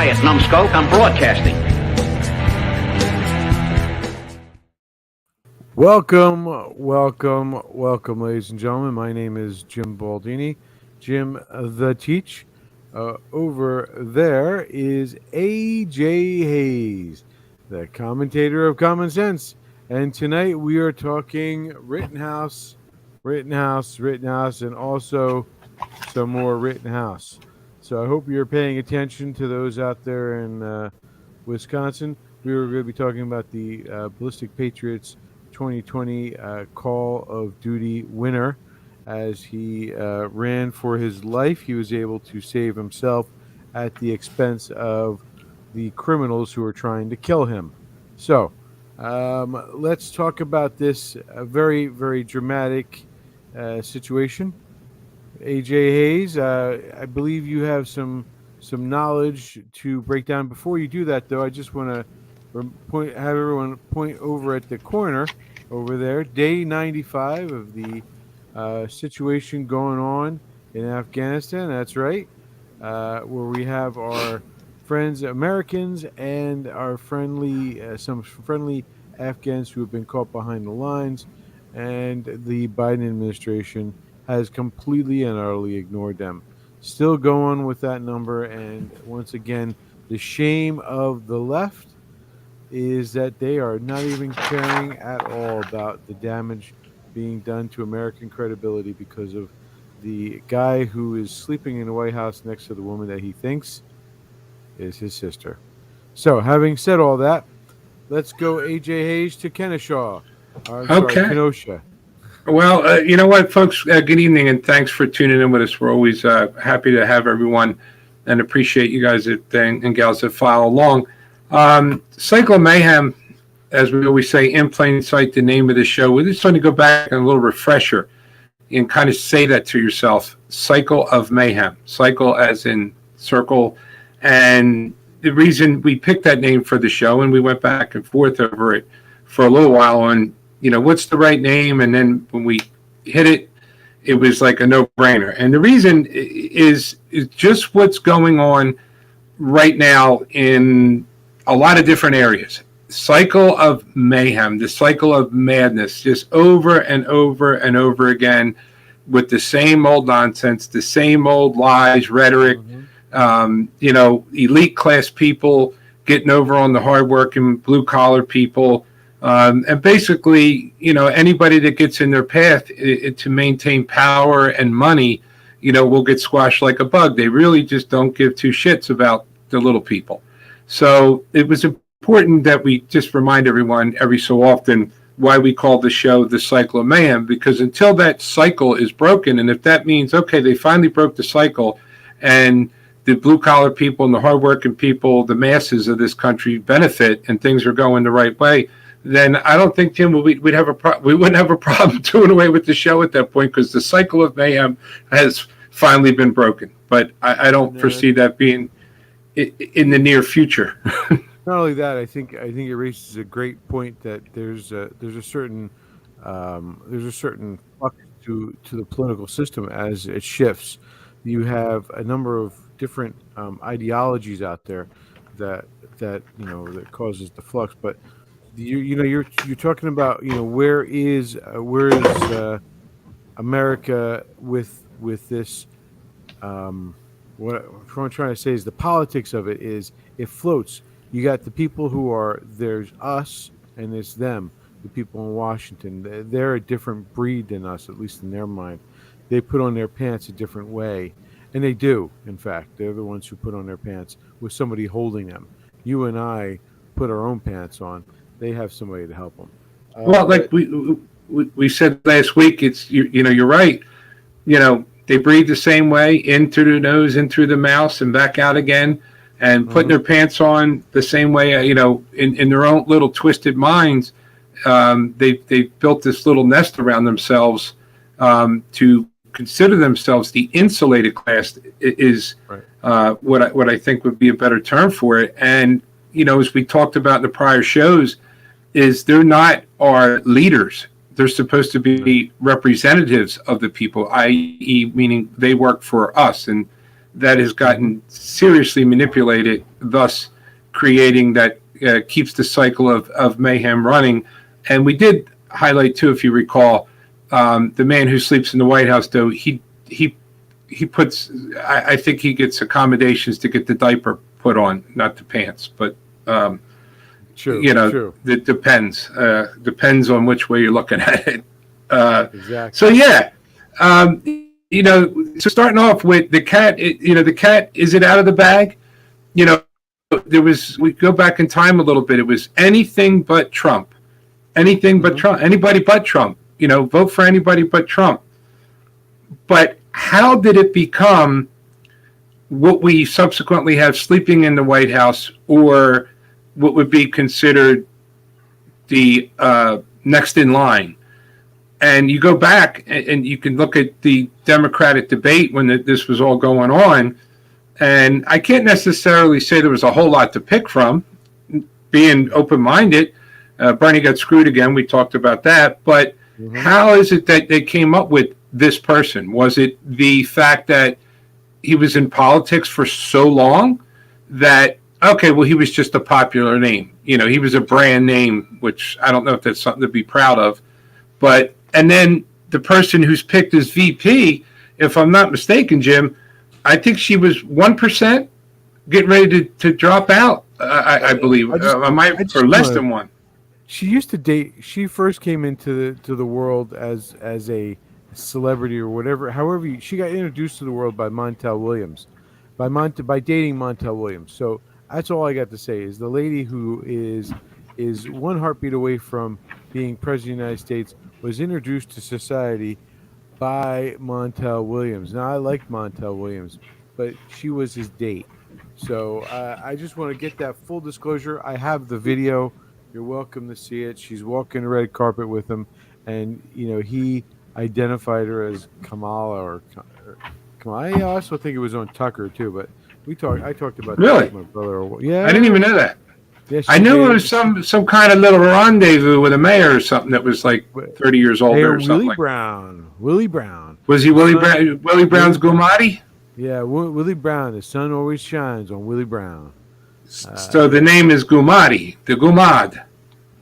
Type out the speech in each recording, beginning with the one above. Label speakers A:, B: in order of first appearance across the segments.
A: highest numbskull on broadcasting.
B: Welcome, ladies and gentlemen. My name is Jim Baldini, Jim the Teach. Over there is A.J. Hayes, the commentator of Common Sense. And tonight we are talking Rittenhouse, and also some more Rittenhouse. So I hope you're paying attention to those out there in Wisconsin. We were going to be talking about the Ballistic Patriots 2020 Call of Duty winner. As he ran for his life, he was able to save himself at the expense of the criminals who were trying to kill him. So let's talk about this very, very dramatic situation. A.J. Hayes, I believe you have some knowledge to break down. Before you do that, though, I just want to have everyone point over at the corner over there, day 95 of the situation going on in Afghanistan. That's right, where we have our friends Americans and our some friendly Afghans who have been caught behind the lines, and the Biden administration has completely and utterly ignored them. Still going with that number, and once again, the shame of the left is that they are not even caring at all about the damage being done to American credibility because of the guy who is sleeping in the White House next to the woman that he thinks is his sister. So, having said all that, let's go A.J. Hayes to Kenosha. Kenosha.
C: Well, you know what, folks? Good evening, and thanks for tuning in with us. We're always happy to have everyone and appreciate you guys and gals that follow along. Cycle of Mayhem, as we always say, in plain sight, the name of the show. We're just going to go back and a little refresher and kind of say that to yourself. Cycle of Mayhem. Cycle as in circle. And the reason we picked that name for the show, and we went back and forth over it for a little while on, what's the right name? And then when we hit it, it was like a no-brainer. And the reason is just what's going on right now in a lot of different areas. Cycle of mayhem, the cycle of madness, just over and over and over again with the same old nonsense, the same old lies, rhetoric, elite class people getting over on the hardworking blue-collar people. And basically, anybody that gets in their path to maintain power and money, will get squashed like a bug. They really just don't give two shits about the little people. So it was important that we just remind everyone every so often why we call the show the Cycle of Mayhem, because until that cycle is broken, and if that means, okay, they finally broke the cycle and the blue-collar people and the hardworking people, the masses of this country benefit and things are going the right way, then I don't think, Tim, we wouldn't have a problem doing away with the show at that point, because the Cycle of Mayhem has finally been broken. But I don't foresee that being in the near future.
B: Not only that, I think it raises a great point that there's a certain flux to the political system as it shifts. You have a number of different ideologies out there that causes the flux, but you're talking about where is America with this. What I'm trying to say is the politics of it is it floats. You got the people there's us and there's them, the people in Washington. They're a different breed than us, at least in their mind. They put on their pants a different way, and they do. In fact, they're the ones who put on their pants with somebody holding them. You and I put our own pants on. They have somebody to help them.
C: Well, like we said last week, it's you're right. They breathe the same way, in through the nose, in through the mouth, and back out again, and putting their pants on the same way. In their own little twisted minds, they built this little nest around themselves to consider themselves the insulated class. Is what I think would be a better term for it. And as we talked about in the prior shows, is they're not our leaders. They're supposed to be representatives of the people, i.e., meaning they work for us. And that has gotten seriously manipulated, thus creating that keeps the cycle of mayhem running. And we did highlight too, if you recall, the man who sleeps in the White House, though he puts, I think he gets accommodations to get the diaper put on, not the pants, but
B: True.
C: It depends on which way you're looking at it.
B: Exactly.
C: So so starting off with the cat, the cat, is it out of the bag? We go back in time a little bit. It was anything but Trump, but Trump, anybody but Trump, vote for anybody but Trump. But how did it become what we subsequently have sleeping in the White House, or what would be considered the next in line? And you go back and you can look at the Democratic debate when this was all going on. And I can't necessarily say there was a whole lot to pick from, being open-minded. Bernie got screwed again. We talked about that. But how is it that they came up with this person? Was it the fact that he was in politics for so long that, okay, well, he was just a popular name. He was a brand name, which I don't know if that's something to be proud of. And then the person who's picked as VP, if I'm not mistaken, Jim, I think she was 1% getting ready to drop out, I believe. Or less than one.
B: She used to date. She first came into the world as a celebrity or whatever. However, she got introduced to the world by Montel Williams, by dating Montel Williams. So that's all I got to say. Is the lady who is one heartbeat away from being president of the United States was introduced to society by Montel Williams. Now, I liked Montel Williams, but she was his date. So I just want to get that full disclosure. I have the video. You're welcome to see it. She's walking the red carpet with him, and he identified her as Kamala or Kamala. I also think it was on Tucker too, but I talked about
C: really?
B: that with my brother. Yeah,
C: I didn't even know that.
B: Yes,
C: I knew it was some kind of little rendezvous with a mayor or something that was like 30 years older or something.
B: Willie Brown.
C: Was he Willie Brown? Willie Brown's Gumati?
B: Yeah, Willie Brown. The sun always shines on Willie Brown.
C: So the name is Gumati, the Gumad.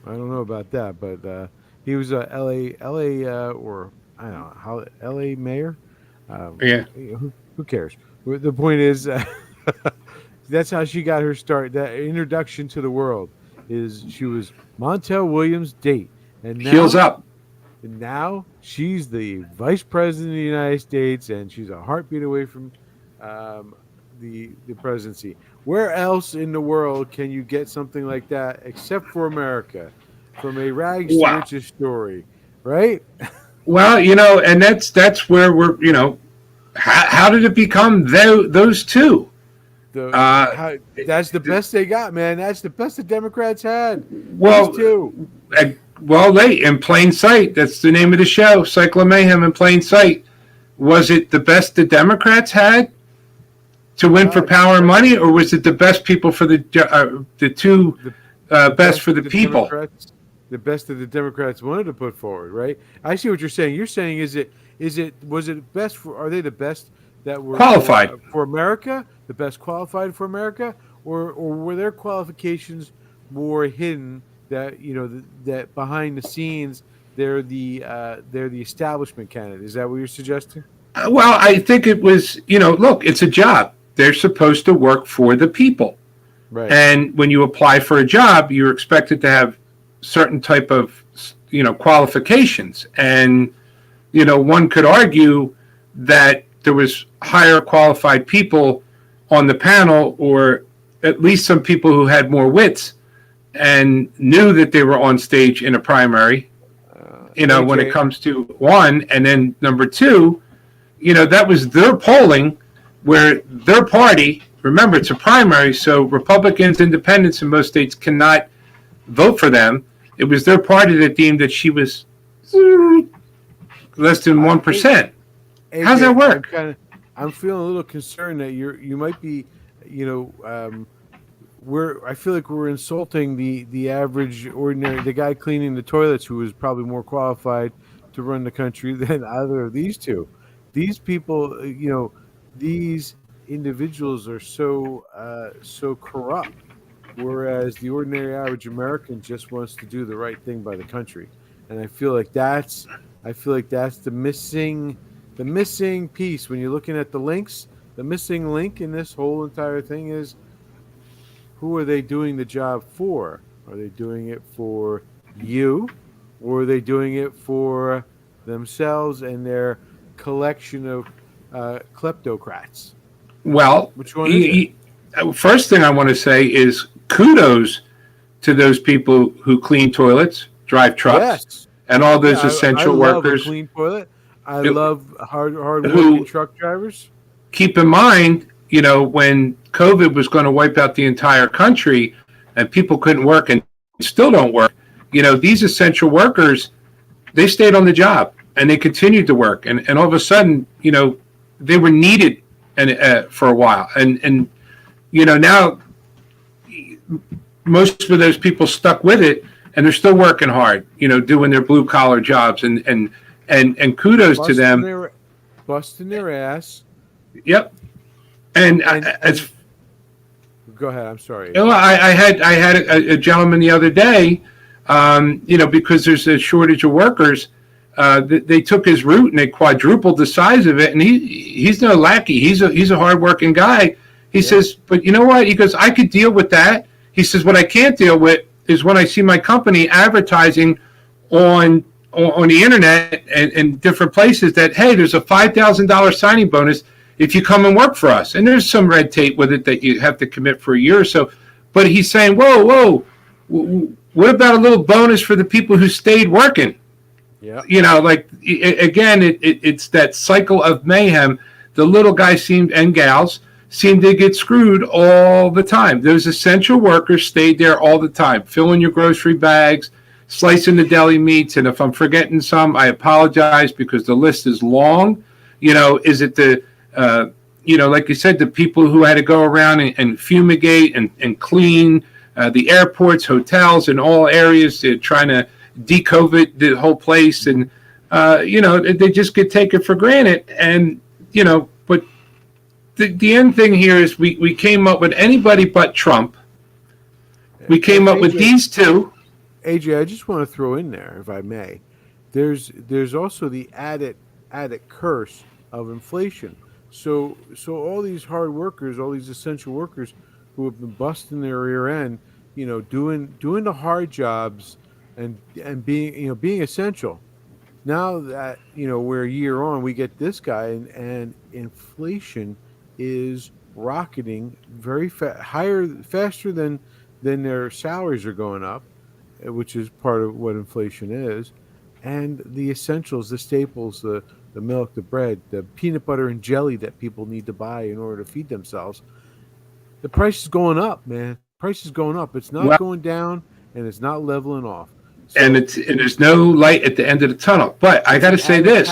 B: I don't know about that, but he was a LA, or I don't know how LA mayor.
C: Yeah.
B: Who cares? The point is, that's how she got her start. That introduction to the world is she was Montel Williams' date, and now,
C: heels up.
B: And now she's the vice president of the United States, and she's a heartbeat away from the presidency. Where else in the world can you get something like that except for America? From a rags to riches story, right?
C: Well, and that's where we're, how did it become those two?
B: That's the best they got, man. That's the best the Democrats had.
C: Well,
B: those two.
C: In plain sight. That's the name of the show, Cycle of Mayhem in Plain Sight. Was it the best the Democrats had to win for power and money, or was it the best people for the two best for the people?
B: The best that the Democrats wanted to put forward, right? I see what you're saying. You're saying was it best for? Are they the best that were
C: qualified
B: for America? The best qualified for America, or were their qualifications more hidden? That that behind the scenes they're the establishment candidate. Is that what you're suggesting?
C: Well, I think it was. Look, it's a job. They're supposed to work for the people,
B: right?
C: And when you apply for a job, you're expected to have certain type of qualifications, and one could argue that there was higher qualified people on the panel, or at least some people who had more wits and knew that they were on stage in a primary, when it comes to one. And then number two, that was their polling where their party, remember, it's a primary, so Republicans, independents in most states cannot vote for them. It was their party that deemed that she was less than 1%. How's that work?
B: I'm feeling a little concerned that you might be, I feel like we're insulting the average ordinary, the guy cleaning the toilets, who is probably more qualified to run the country than either of these two. These people, these individuals are so so corrupt, whereas the ordinary average American just wants to do the right thing by the country. And I feel like that's the missing piece when you're looking at the links. The missing link in this whole entire thing is, who are they doing the job for? Are they doing it for you, or are they doing it for themselves and their collection of kleptocrats?
C: Well,
B: Which one is it?
C: first thing I want to say is kudos to those people who clean toilets, drive trucks,
B: Yes.
C: and all those
B: I
C: essential
B: love
C: workers.
B: a clean toilet. I
C: Who-
B: love hard
C: who-
B: working truck drivers.
C: Keep in mind, when COVID was going to wipe out the entire country and people couldn't work and still don't work, these essential workers, they stayed on the job and they continued to work. And all of a sudden, they were needed for a while. And now most of those people stuck with it and they're still working hard, doing their blue collar jobs and kudos to them.
B: Busting their ass.
C: Yep. And
B: Go ahead. I'm sorry.
C: I had a gentleman the other day, because there's a shortage of workers. They took his route and they quadrupled the size of it. And he's no lackey. He's a hardworking guy. He says, but you know what? He goes, I could deal with that. He says, what I can't deal with is when I see my company advertising on the internet and different places that, hey, there's a $5,000 signing bonus if you come and work for us. And there's some red tape with it that you have to commit for a year or so. But he's saying, whoa, what about a little bonus for the people who stayed working?
B: Yeah.
C: Again, it's that cycle of mayhem. The little guys and gals seem to get screwed all the time. Those essential workers stayed there all the time, filling your grocery bags, slicing the deli meats. And if I'm forgetting some, I apologize because the list is long. Is it like you said, the people who had to go around and fumigate and clean the airports, hotels, and all areas, trying to de-COVID the whole place. And, they just get taken for granted. And, but the end thing here is we came up with anybody but Trump. We came up with these two.
B: AJ, I just want to throw in there, if I may, there's also the added curse of inflation. So all these hard workers, all these essential workers who have been busting their rear end, doing the hard jobs and being essential. Now that we're a year on, we get this guy, and inflation is rocketing very faster than their salaries are going up, which is part of what inflation is. And the essentials, the staples, the milk, the bread, the peanut butter and jelly that people need to buy in order to feed themselves, the price is going up, man. Price is going up. It's not going down, and it's not leveling off. So,
C: and there's no light at the end of the tunnel. But I got to say this.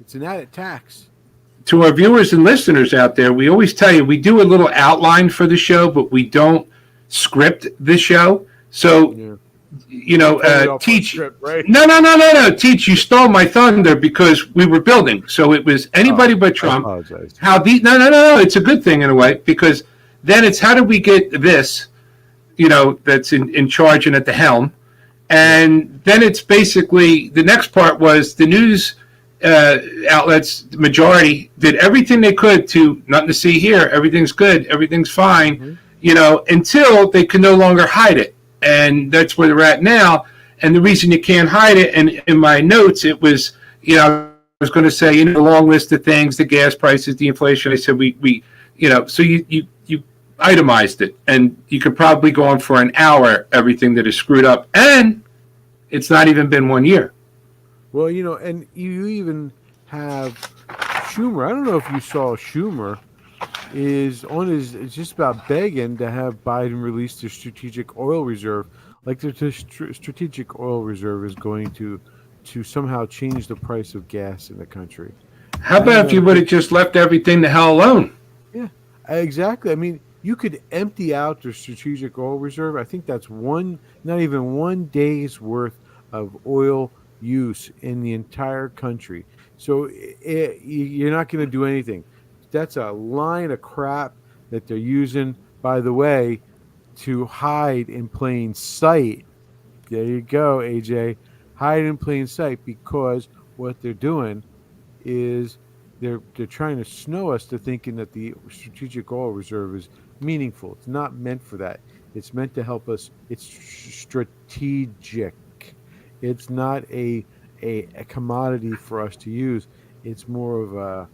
B: It's an added tax.
C: To our viewers and listeners out there, we always tell you we do a little outline for the show, but we don't script the show. So, Teach.
B: Script, right?
C: No. Teach, you stole my thunder because we were building. So it was anybody but Trump.
B: I apologize.
C: No. It's a good thing in a way, because then it's how do we get this, that's in charge and at the helm. And then it's basically the next part was the news outlets, the majority, did everything they could to nothing to see here. Everything's good. Everything's fine, until they could no longer hide it. And that's where they're at now. And the reason you can't hide it, and in my notes, it was, I was going to say, a long list of things, the gas prices, the inflation. I said, so you itemized it, and you could probably go on for an hour, everything that is screwed up. And it's not even been 1 year.
B: Well, and you even have Schumer. I don't know if you saw Schumer is just about begging to have Biden release their strategic oil reserve. Like the strategic oil reserve is going to somehow change the price of gas in the country.
C: How about if you would have just left everything the hell alone?
B: Yeah, exactly. I mean, you could empty out the strategic oil reserve. I think that's not even 1 day's worth of oil use in the entire country. So you're not going to do anything. that's a line of crap that they're using, by the way, to hide in plain sight. There you go, AJ. Hide in plain sight, because what they're doing is they're trying to snow us to thinking that the strategic oil reserve is meaningful. It's not meant for that. It's meant to help us. It's strategic. It's not a commodity for us to use. It's more of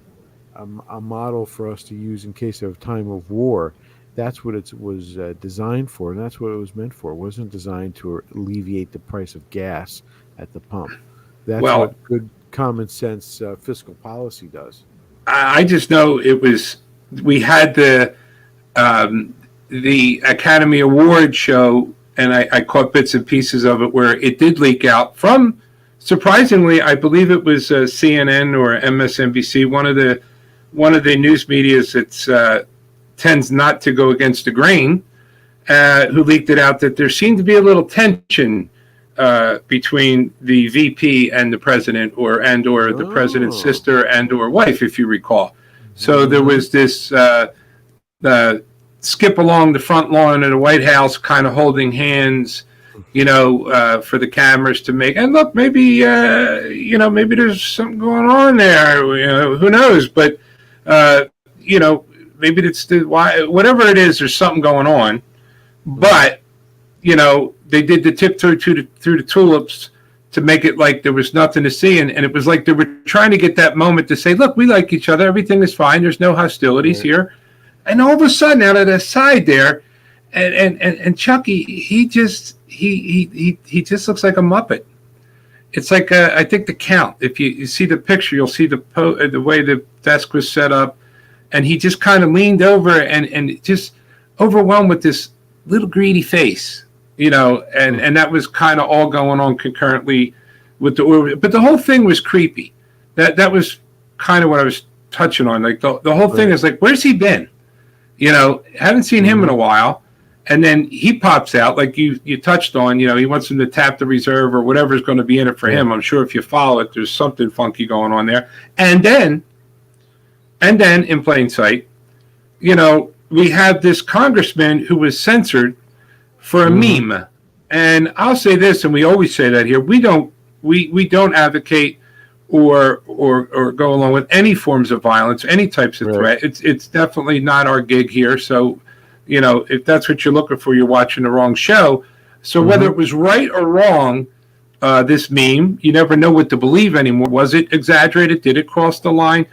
B: a model for us to use in case of time of war. That's what it was designed for, and that's what it was meant for. It wasn't designed to alleviate the price of gas at the pump. That's what good common sense fiscal policy does.
C: I just know it was. We had the Academy Award show, and I caught bits and pieces of it where it did leak out from. Surprisingly, I believe it was CNN or MSNBC, one of the news medias that tends not to go against the grain, who leaked it out that there seemed to be a little tension between the VP and the president, or the president's sister and or wife, if you recall. So there was this skip along the front lawn of the White House, kind of holding hands, for the cameras to make. And look, maybe maybe there's something going on there. Who knows? But maybe it's whatever it is. There's something going on, but they did the tiptoe through the tulips to make it like there was nothing to see, and it was like they were trying to get that moment to say, "Look, we like each other. Everything is fine. There's no hostilities here." And all of a sudden, out of the side there, and Chucky, he just looks like a Muppet. It's like I think the Count. If you see the picture, you'll see the way the desk was set up, and he just kind of leaned over and just overwhelmed with this little greedy face, and that was kind of all going on concurrently with the orbit. But the whole thing was creepy. That was kind of what I was touching on. Like the whole thing is like, where's he been? Haven't seen him in a while. And then he pops out, like you touched on, he wants him to tap the reserve or whatever's going to be in it for him. I'm sure if you follow it, there's something funky going on there. And then in plain sight, we have this congressman who was censored for a meme. And I'll say this, and we always say that here, we don't advocate or go along with any forms of violence, any types of threat. It's definitely not our gig here. So, if that's what you're looking for, you're watching the wrong show. So whether it was right or wrong, this meme, you never know what to believe anymore. Was it exaggerated? Did it cross the line?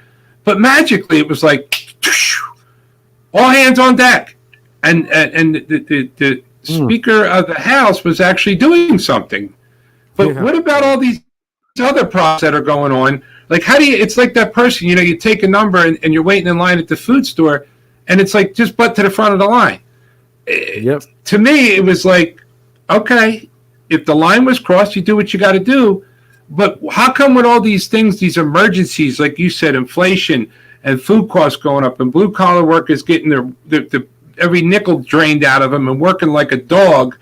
C: But magically, it was like, all hands on deck. And the Speaker of the House was actually doing something. But what about all these other props that are going on? Like, it's like that person, you take a number and you're waiting in line at the food store, and it's like, just butt to the front of the line. To me, it was like, okay, if the line was crossed, you do what you got to do. But how come with all these things, these emergencies, like you said, inflation and food costs going up, and blue collar workers getting their every nickel drained out of them and working like a dog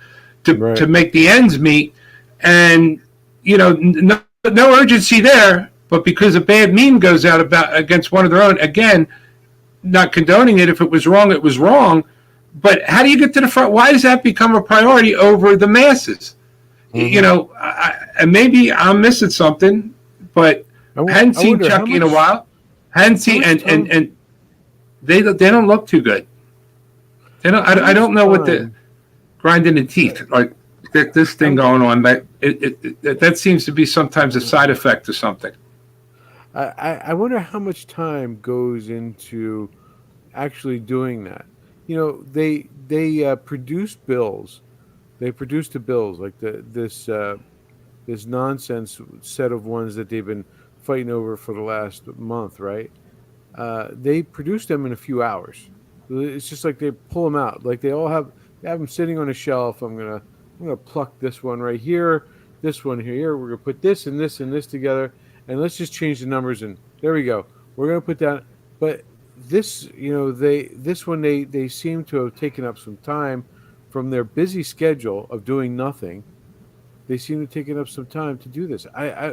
C: to make the ends meet, and no urgency there, but because a bad meme goes out against one of their own, again, not condoning it. If it was wrong, it was wrong. But how do you get to the front? Why does that become a priority over the masses? And maybe I'm missing something, but I hadn't seen Chucky in a while. Hadn't seen, and they don't look too good. They don't. I don't know what the grinding the teeth, like this thing going on. That seems to be sometimes a side effect to something.
B: I wonder how much time goes into actually doing that. They produce bills. They produce the bills like this nonsense set of ones that they've been fighting over for the last month, right? They produce them in a few hours. It's just like they pull them out. Like they have them sitting on a shelf. I'm gonna pluck this one right here, this one here. We're gonna put this and this and this together, and let's just change the numbers. And there we go. We're gonna put that. But this, they seem to have taken up some time from their busy schedule of doing nothing. They seem to have taken up some time to do this.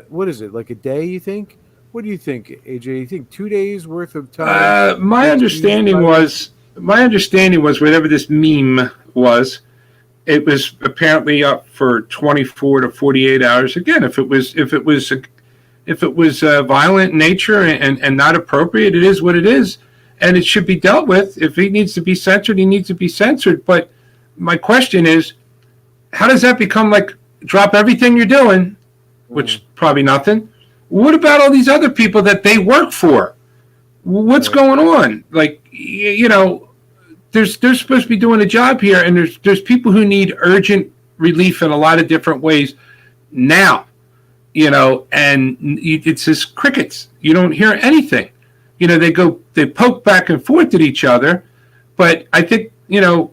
B: What is it, like a day, you think? What do you think, AJ? You think 2 days worth of time?
C: My understanding was whatever this meme was, it was apparently up for 24 to 48 hours. Again, if it was violent in nature and not appropriate, it is what it is, and it should be dealt with. If he needs to be censored, he needs to be censored. But my question is, how does that become like drop everything you're doing, which probably nothing? What about all these other people that they work for? What's going on? Like, they're supposed to be doing a job here, and there's people who need urgent relief in a lot of different ways now, and it's just crickets. You don't hear anything. They poke back and forth at each other, but I think, again,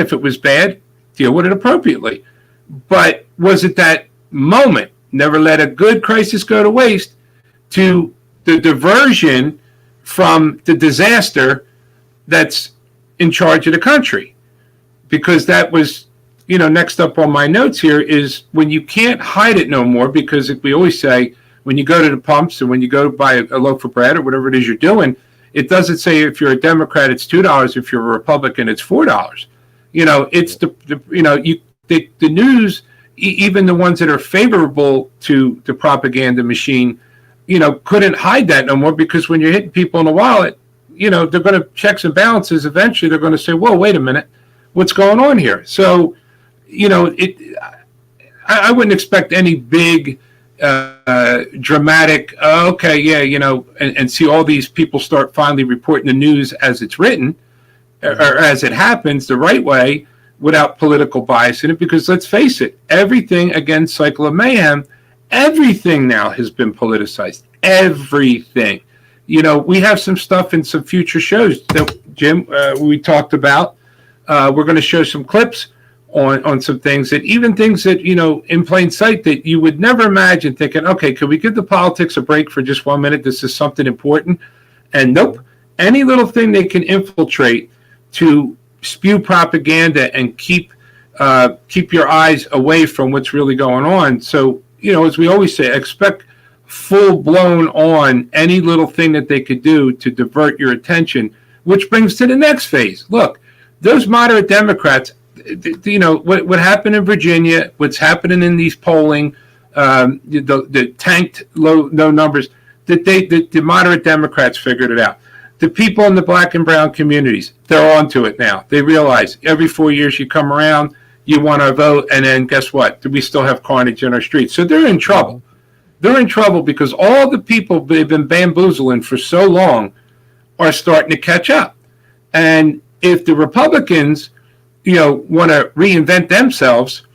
C: if it was bad, deal with it appropriately. But was it that moment? Never let a good crisis go to waste, to the diversion from the disaster that's in charge of the country. Because that was, next up on my notes here is when you can't hide it no more, because we always say, when you go to the pumps and when you go to buy a loaf of bread or whatever it is you're doing, it doesn't say if you're a Democrat, it's $2. If you're a Republican, it's $4. It's the news, even the ones that are favorable to the propaganda machine, couldn't hide that no more, because when you're hitting people in the wallet, they're going to checks and balances. Eventually, they're going to say, "Whoa, wait a minute, what's going on here?" So, I wouldn't expect any big, dramatic. And see all these people start finally reporting the news as it's written, or as it happens the right way, without political bias in it, because let's face it, everything against Cycle of Mayhem, everything now has been politicized. Everything. We have some stuff in some future shows that, Jim, we talked about. We're going to show some clips on some things that, in plain sight that you would never imagine, thinking, okay, could we give the politics a break for just 1 minute? This is something important. And nope, any little thing they can infiltrate to spew propaganda and keep your eyes away from what's really going on. So, as we always say, expect full blown on any little thing that they could do to divert your attention, which brings to the next phase. Look, those moderate Democrats, what happened in Virginia, what's happening in these polling, the tanked low numbers, the moderate Democrats figured it out. The people in the black and brown communities, they're onto it now. They realize every 4 years you come around, you want to vote, and then guess what? We still have carnage in our streets. So they're in trouble. They're in trouble because all the people they've been bamboozling for so long are starting to catch up. And if the Republicans, want to reinvent themselves,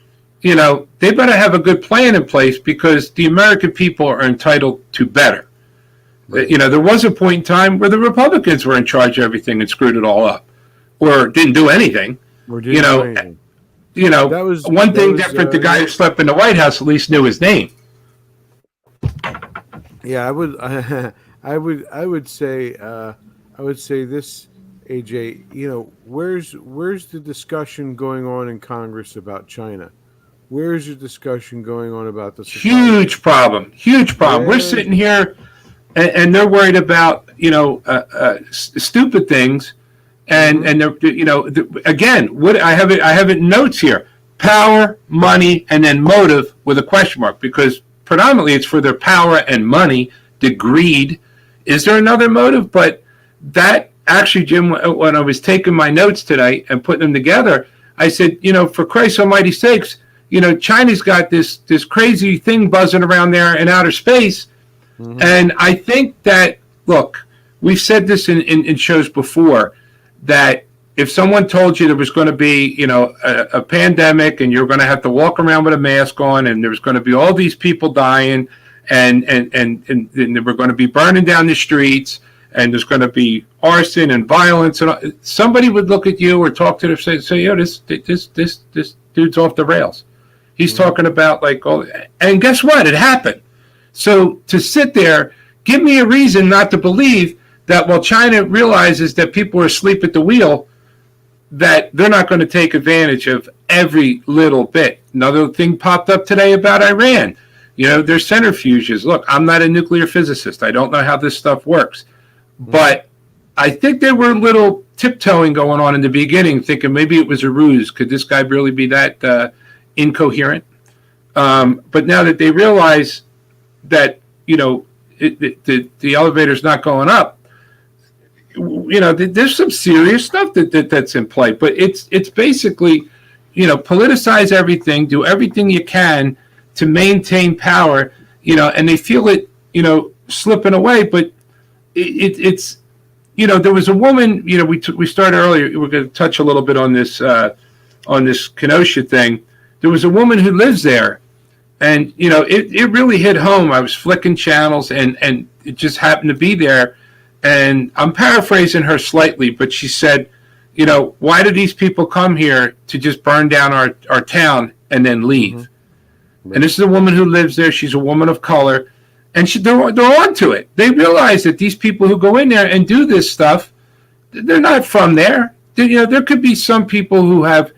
C: they better have a good plan in place, because the American people are entitled to better. There was a point in time where the Republicans were in charge of everything and screwed it all up, or didn't do anything. That was one thing different. The guy who slept in the White House at least knew his name.
B: Yeah, I would say this, AJ. Where's the discussion going on in Congress about China? Where's the discussion going on about the
C: huge problem? We're sitting here. And they're worried about stupid things, and they're again, what I have it in notes here: power, money, and then motive with a question mark, because predominantly it's for their power and money, the greed. Is there another motive? But that actually, Jim, when I was taking my notes today and putting them together, I said, for Christ's almighty sakes, China's got this crazy thing buzzing around there in outer space. Mm-hmm. And I think that, look, we've said this in shows before, that if someone told you there was going to be, a pandemic and you're going to have to walk around with a mask on, and there's going to be all these people dying, and we're going to be burning down the streets, and there's going to be arson and violence, and all, somebody would look at you or talk to them and say, this dude's off the rails. He's talking about and guess what? It happened. So to sit there, give me a reason not to believe that while China realizes that people are asleep at the wheel, that they're not going to take advantage of every little bit. Another thing popped up today about Iran. There's centrifuges. Look, I'm not a nuclear physicist. I don't know how this stuff works. But I think there were a little tiptoeing going on in the beginning, thinking maybe it was a ruse. Could this guy really be that incoherent? But now that they realize that, the elevator's not going up, there's some serious stuff that's in play. But it's basically, politicize everything, do everything you can to maintain power, and they feel it, slipping away. But it's, there was a woman, we started earlier, we're going to touch a little bit on this Kenosha thing. There was a woman who lives there, and, it really hit home. I was flicking channels, and it just happened to be there. And I'm paraphrasing her slightly, but she said, why do these people come here to just burn down our town and then leave? Mm-hmm. And this is a woman who lives there. She's a woman of color. And they're on to it. They realize that these people who go in there and do this stuff, they're not from there. There could be some people who have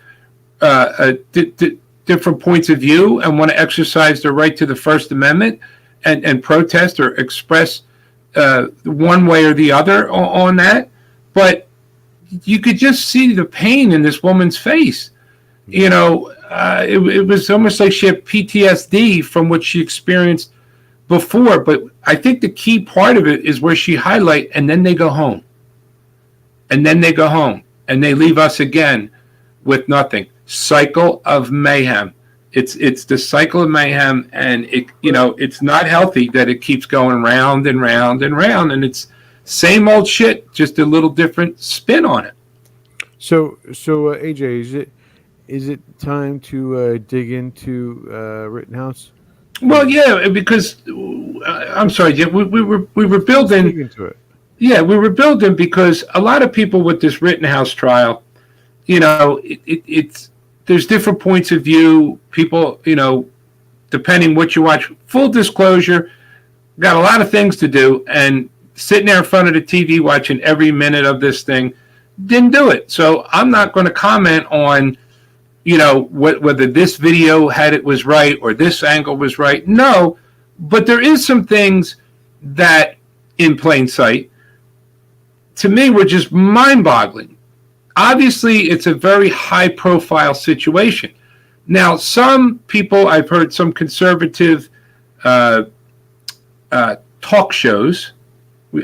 C: different points of view and want to exercise their right to the First Amendment and protest or express one way or the other on that. But you could just see the pain in this woman's face. It was almost like she had PTSD from what she experienced before. But I think the key part of it is where she highlight, and then they go home. And then they go home. And they leave us again with nothing. Cycle of mayhem. It's the cycle of mayhem, and it's not healthy that it keeps going round and round and round, and it's same old shit, just a little different spin on it.
B: So AJ, is it time to dig into Rittenhouse?
C: Well, yeah, because I'm sorry, Jim, we were building
B: dig into it.
C: Yeah, we were building because a lot of people with this Rittenhouse trial, it's there's different points of view. People, depending what you watch. Full disclosure, got a lot of things to do, and sitting there in front of the TV watching every minute of this thing didn't do it. So I'm not going to comment on, whether this video was right or this angle was right. No, but there is some things that in plain sight to me were just mind-boggling. Obviously, it's a very high-profile situation. Now, some people, I've heard some conservative talk shows.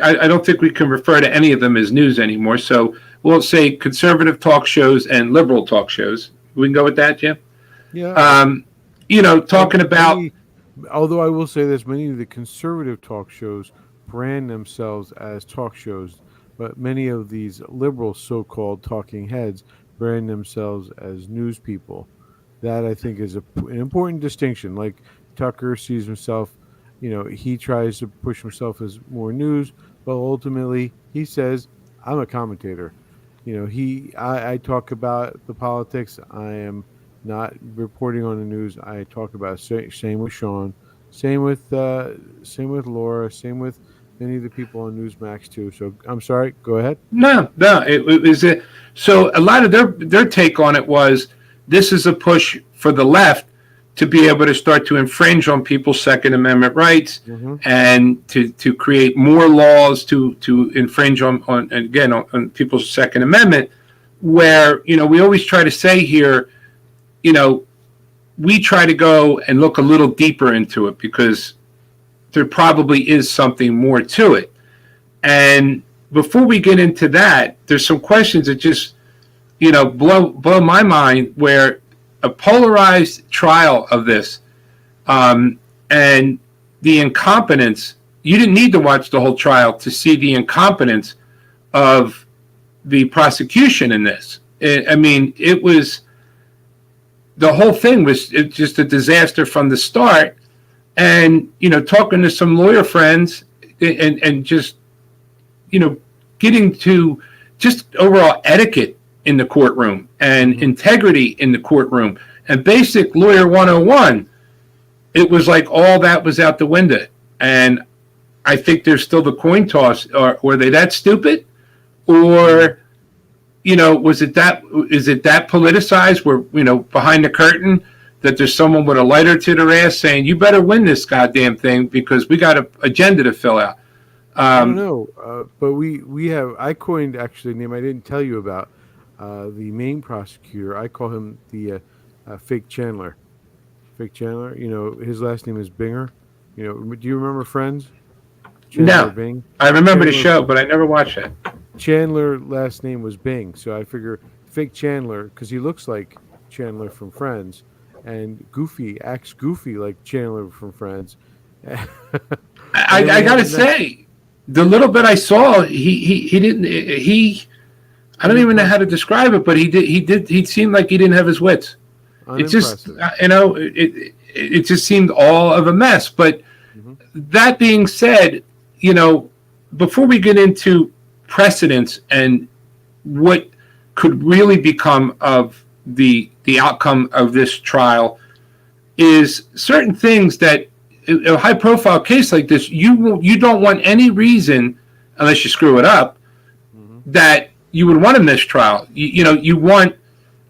C: I don't think we can refer to any of them as news anymore. So we'll say conservative talk shows and liberal talk shows. We can go with that, Jim?
B: Yeah.
C: Talking about...
B: Although I will say this, many of the conservative talk shows brand themselves as talk shows, but many of these liberal so-called talking heads brand themselves as news people. That, I think, is an important distinction. Like Tucker sees himself, he tries to push himself as more news, but ultimately he says, I'm a commentator. I talk about the politics. I am not reporting on the news. I talk about same with Sean, same with Laura, same with many of the people on Newsmax too. So I'm sorry. Go ahead.
C: No. It was it. So a lot of their take on it was this is a push for the left to be able to start to infringe on people's Second Amendment rights, mm-hmm. and to create more laws to infringe on people's Second Amendment. Where we always try to say here, we try to go and look a little deeper into it because there probably is something more to it. And before we get into that, there's some questions that just, blow my mind, where a polarized trial of this, and the incompetence, you didn't need to watch the whole trial to see the incompetence of the prosecution in this. It was, the whole thing was just a disaster from the start. And, talking to some lawyer friends and just, getting to just overall etiquette in the courtroom and mm-hmm. integrity in the courtroom and basic lawyer 101, it was like all that was out the window. And I think there's still the coin toss. Were they that stupid? Or, is it that politicized where, behind the curtain, that there's someone with a lighter to their ass saying, you better win this goddamn thing because we got an agenda to fill out.
B: I don't know, but we have. I coined actually a name I didn't tell you about. The main prosecutor. I call him the fake Chandler. Fake Chandler. You know, his last name is Binger. You know, do you remember Friends? Chandler
C: No,
B: Bing.
C: I remember the show, but I never watched it.
B: Chandler last name was Bing, so I figure fake Chandler because he looks like Chandler from Friends, and Goofy acts goofy like Chandler from Friends.
C: I gotta say, the little bit I saw, he didn't I don't even know how to describe it, but he seemed like he didn't have his wits. It just it just seemed all of a mess. But that being said, before we get into precedents and what could really become of the outcome of this trial, is certain things that a high profile case like this, you don't want any reason, unless you screw it up, that you would want a mistrial. You want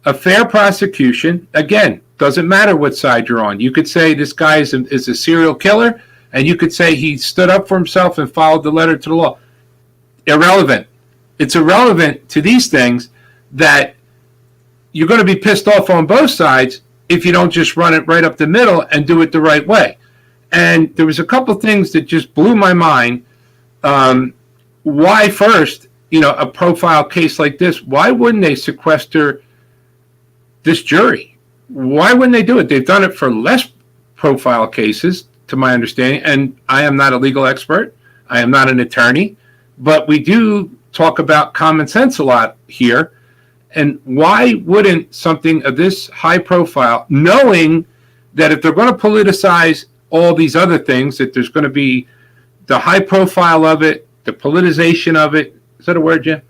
C: a fair prosecution. Again, doesn't matter what side you're on. You could say this guy is a serial killer, and you could say he stood up for himself and followed the letter to the law. Irrelevant. It's irrelevant to these things that you're going to be pissed off on both sides if you don't just run it right up the middle and do it the right way. And there was a couple things that just blew my mind. Why first, a profile case like this, why wouldn't they sequester this jury? Why wouldn't they do it? They've done it for less profile cases, to my understanding. And I am not a legal expert. I am not an attorney. But we do talk about common sense a lot here. And why wouldn't something of this high profile, knowing that if they're going to politicize all these other things, that there's going to be the high profile of it, the politicization of it. Is that a word, Jim?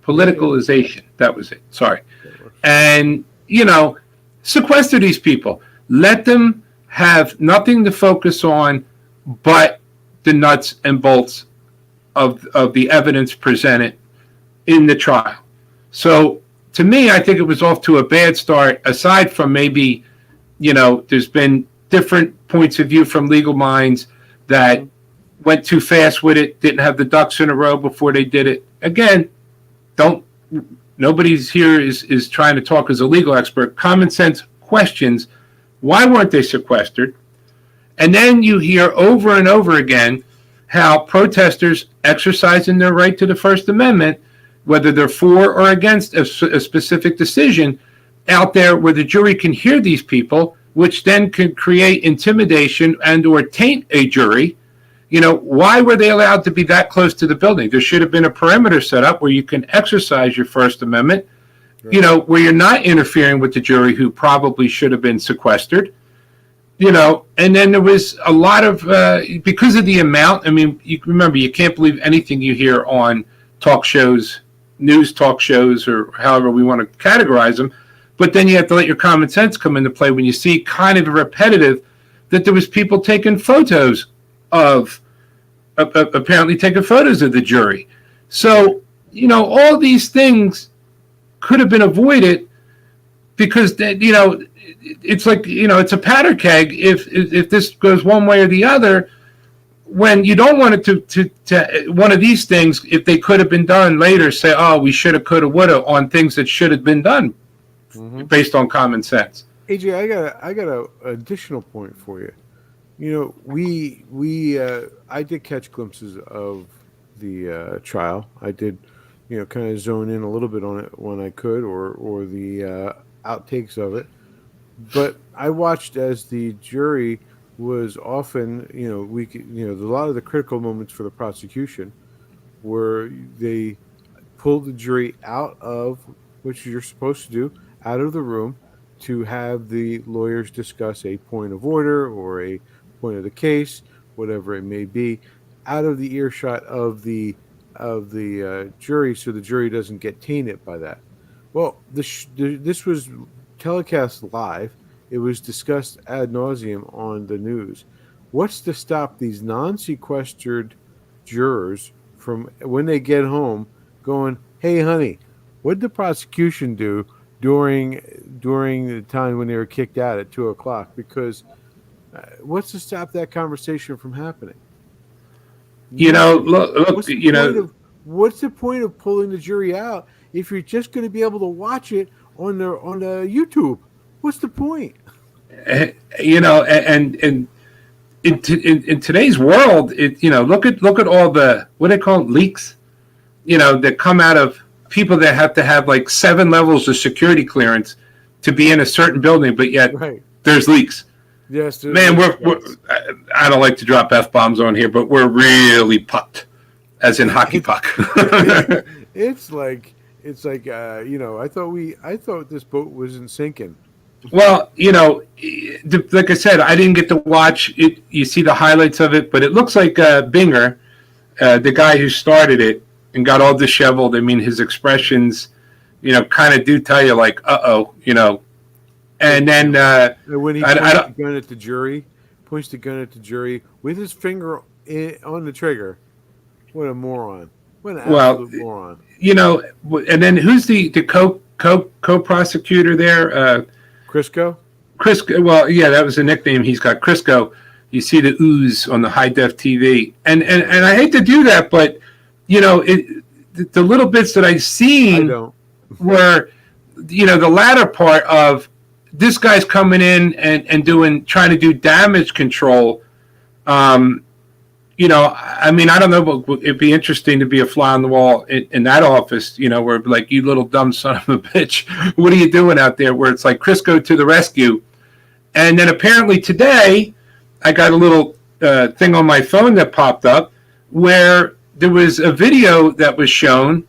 C: Politicalization. That was it. Sorry. And, sequester these people. Let them have nothing to focus on but the nuts and bolts of the evidence presented in the trial. So, to me, I think it was off to a bad start, aside from maybe, there's been different points of view from legal minds that went too fast with it, didn't have the ducks in a row before they did it. Again, nobody's here is trying to talk as a legal expert. Common sense questions, why weren't they sequestered? And then you hear over and over again how protesters exercising their right to the First Amendment, whether they're for or against a specific decision, out there where the jury can hear these people, which then could create intimidation and or taint a jury. Why were they allowed to be that close to the building? There should have been a perimeter set up where you can exercise your First Amendment, right. Where you're not interfering with the jury who probably should have been sequestered. And then there was a lot of, because of the amount, you remember, you can't believe anything you hear on talk shows, news talk shows, or however we want to categorize them. But then you have to let your common sense come into play when you see kind of repetitive that there was people taking photos of, apparently taking photos of the jury. So, all these things could have been avoided because, it's like, it's a powder keg. If this goes one way or the other, when you don't want it to one of these things, if they could have been done later, say, oh, we should have, could have, would have on things that should have been done based on common sense.
B: AJ, I got a additional point for you. I did catch glimpses of the trial. I did, kind of zone in a little bit on it when I could, or the outtakes of it. But I watched as the jury was often, a lot of the critical moments for the prosecution where they pulled the jury out of, which you're supposed to do, out of the room to have the lawyers discuss a point of order or a point of the case, whatever it may be, out of the earshot of the jury, so the jury doesn't get tainted by that. Well, this was telecast live. It was discussed ad nauseum on the news. What's to stop these non-sequestered jurors from, when they get home, going, hey, honey, what did the prosecution do during the time when they were kicked out at 2 o'clock. Because what's to stop that conversation from happening?
C: Look,
B: What's the point of pulling the jury out if you're just going to be able to watch it on the YouTube? What's the point?
C: And in today's world, look at all the, what they call it, leaks, that come out of people that have to have like 7 levels of security clearance to be in a certain building, but yet there's leaks.
B: Yes,
C: man, I don't like to drop F-bombs on here, but we're really pucked, as in hockey puck.
B: It's like I thought this boat wasn't sinking.
C: Well, like I said, I didn't get to watch it. You see the highlights of it, but it looks like Binger, the guy who started it and got all disheveled. I mean, his expressions, kind of do tell you like, uh-oh, And then
B: when he points the gun at the jury, with his finger on the trigger, what a moron! What an absolute moron!
C: And then who's the co-prosecutor there?
B: Crisco.
C: Crisco. Well, yeah, that was a nickname he's got. Crisco. You see the ooze on the high def TV, and I hate to do that, but the little bits that I've seen were, the latter part of this guy's coming in and trying to do damage control. I mean, I don't know, but it'd be interesting to be a fly on the wall in that office, where like, you little dumb son of a bitch, what are you doing out there? Where it's like Crisco to the rescue. And then apparently today, I got a little thing on my phone that popped up where there was a video that was shown,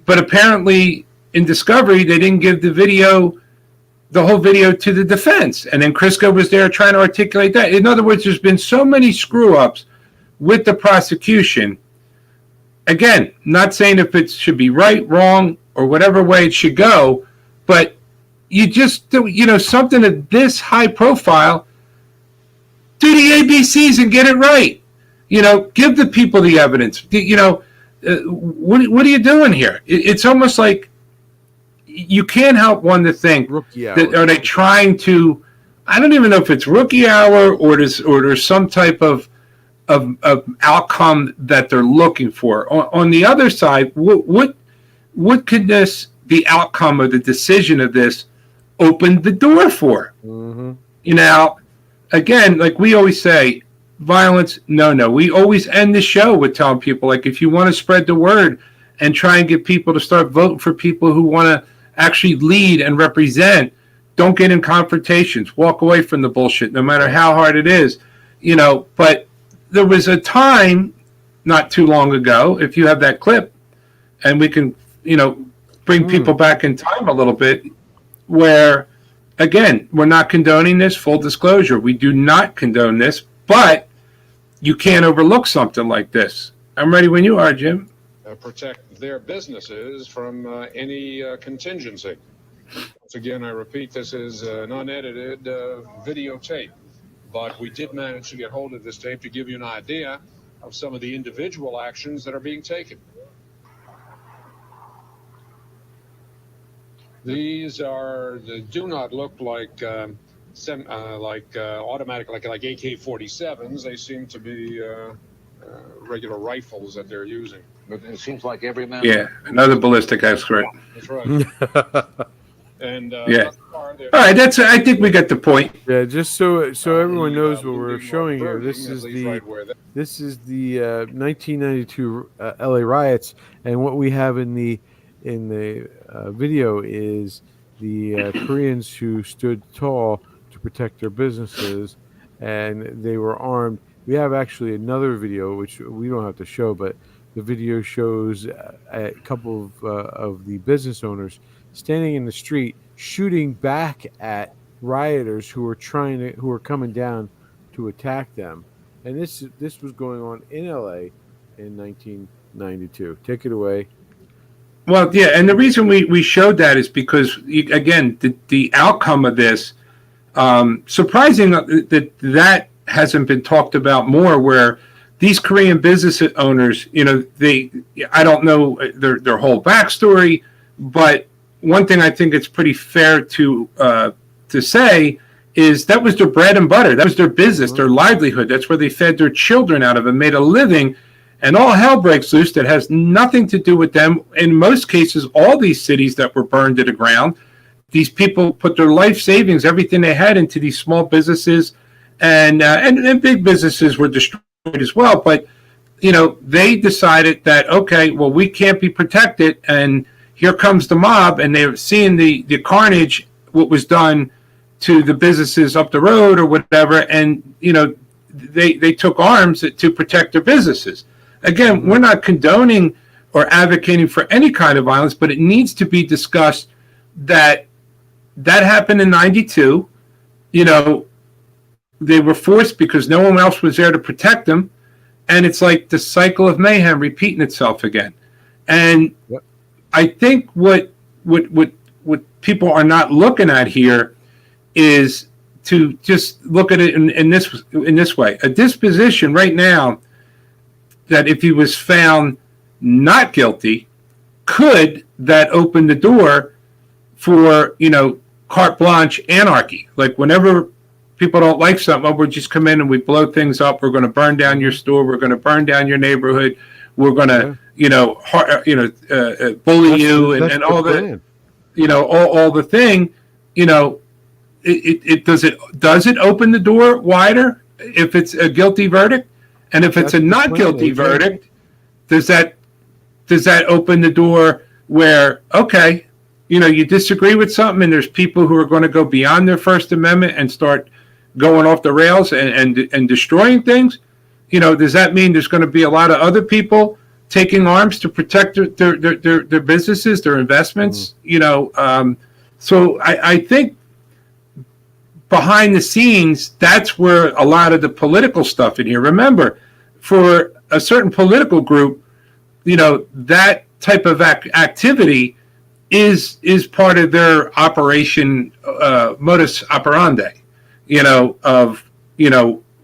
C: but apparently in discovery, they didn't give the whole video to the defense. And then Crisco was there trying to articulate that. In other words, there's been so many screw-ups with the prosecution. Again, not saying if it should be right, wrong, or whatever way it should go, but you just do, something of this high profile, do the ABCs and get it right. Give the people the evidence. What are you doing here? It's almost like you can't help one to think that are they trying to, I don't even know if it's rookie hour or there's some type of outcome that they're looking for. On the other side, what could the outcome of the decision of this open the door for? Mm-hmm. Again, like we always say, violence, no. We always end the show with telling people, like, if you want to spread the word and try and get people to start voting for people who want to actually lead and represent, don't get in confrontations. Walk away from the bullshit, no matter how hard it is. But there was a time not too long ago, if you have that clip, and we can, bring people back in time a little bit, where, again, we're not condoning this, full disclosure. We do not condone this, but you can't overlook something like this. I'm ready when you are, Jim.
D: Protect their businesses from any contingency. Once again, I repeat, this is an unedited videotape. But we did manage to get hold of this tape to give you an idea of some of the individual actions that are being taken. These do not look like automatic, like AK-47s. They seem to be regular rifles that they're using.
A: But it seems like every man.
C: Yeah, another ballistic expert.
D: That's right. And
C: yeah. All right, I think we got the point.
B: Yeah, just so everyone knows what we're showing here. This is the 1992 LA riots, and what we have in the video is the Koreans who stood tall to protect their businesses, and they were armed. We have actually another video which we don't have to show, but the video shows a couple of the business owners standing in the street shooting back at rioters who were coming down to attack them. And this was going on in LA in 1992. Take it away.
C: Well, yeah, and the reason we showed that is because, again, the outcome of this, surprising that hasn't been talked about more, where these Korean business owners, I don't know their whole backstory, but one thing I think it's pretty fair to say is that was their bread and butter. That was their business, their livelihood. That's where they fed their children out of and made a living. And all hell breaks loose that has nothing to do with them. In most cases, all these cities that were burned to the ground, these people put their life savings, everything they had, into these small businesses, and big businesses were destroyed as well. But they decided that, okay, well, we can't be protected, and here comes the mob, and they're seeing the carnage, what was done to the businesses up the road or whatever, and they took arms to protect their businesses. Again, we're not condoning or advocating for any kind of violence, but it needs to be discussed that happened in '92. They were forced because no one else was there to protect them, and it's like the cycle of mayhem repeating itself again. And I think what people are not looking at here is to just look at it in this way. A disposition right now, that if he was found not guilty, could that open the door for carte blanche anarchy? Like, whenever people don't like something, we'll just come in and we blow things up. We're going to burn down your store. We're going to burn down your neighborhood. We're going to bully you and all that. All the thing. It does it open the door wider if it's a guilty verdict? And if it's a not guilty verdict, does that open the door where, okay, you disagree with something, and there's people who are going to go beyond their First Amendment and start going off the rails and destroying things? Does that mean there's going to be a lot of other people taking arms to protect their businesses, their investments? So I think behind the scenes, that's where a lot of the political stuff in here. Remember, for a certain political group, that type of activity is part of their operation modus operandi.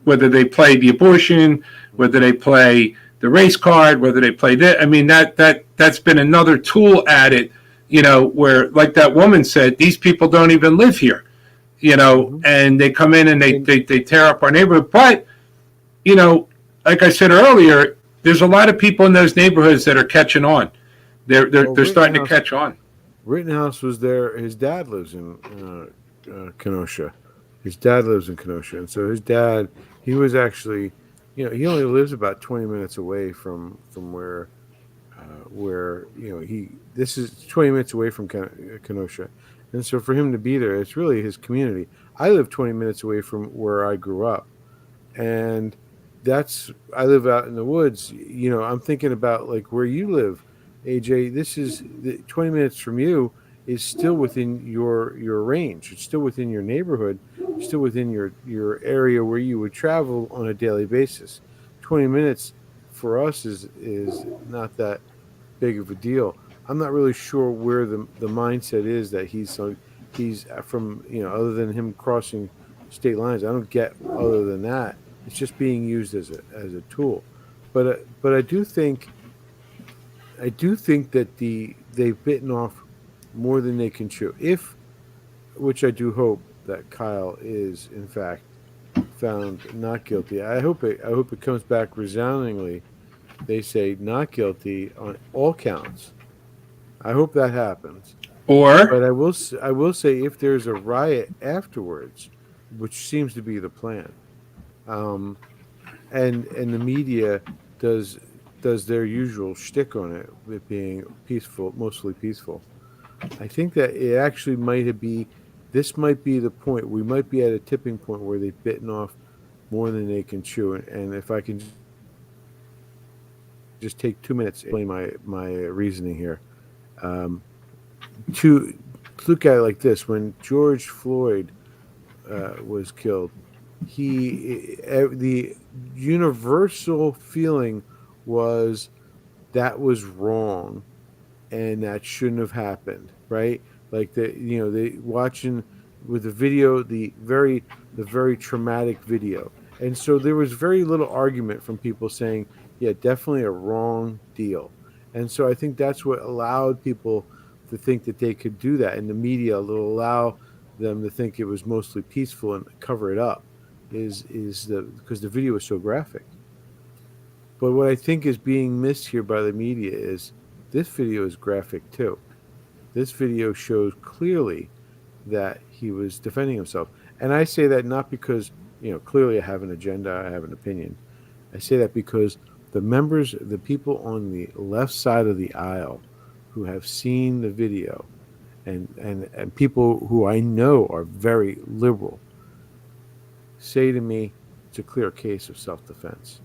C: Whether they play the abortion, whether they play the race card, whether they play that. I mean, that's been another tool added. Where, like that woman said, these people don't even live here. And they come in and they tear up our neighborhood. But, like I said earlier, there's a lot of people in those neighborhoods that are catching on. They're starting to catch on.
B: Rittenhouse was there. His dad lives in Kenosha. His dad lives in Kenosha. And so his dad, he was actually, he only lives about 20 minutes away from where this is 20 minutes away from Kenosha. And so for him to be there, it's really his community. I live 20 minutes away from where I grew up. And I live out in the woods. I'm thinking about like where you live, AJ. This is 20 minutes from you is still within your range. It's still within your neighborhood, still within your area where you would travel on a daily basis. 20 minutes for us is not that big of a deal. I'm not really sure where the mindset is that he's from, other than him crossing state lines. I don't get other than that. It's just being used as a tool. But I do think that they've bitten off more than they can chew. Which I do hope that Kyle is in fact found not guilty. I hope it comes back resoundingly. They say not guilty on all counts. I hope that happens. But I will say if there's a riot afterwards, which seems to be the plan, and the media does their usual shtick on it being peaceful, mostly peaceful, I think that it actually this might be the point. We might be at a tipping point where they've bitten off more than they can chew. And if I can just take 2 minutes to explain my reasoning here. To look at it like this, when George Floyd was killed, the universal feeling was that was wrong and that shouldn't have happened, right? Like they watching with the video, the very traumatic video. And so there was very little argument from people saying, yeah, definitely a wrong deal. And so I think that's what allowed people to think that they could do that, and the media will allow them to think it was mostly peaceful and cover it up, is because the video is so graphic. But what I think is being missed here by the media is this video is graphic too. This video shows clearly that he was defending himself. And I say that not because, clearly I have an agenda, I have an opinion. I say that because the people on the left side of the aisle who have seen the video and people who I know are very liberal say to me it's a clear case of self-defense.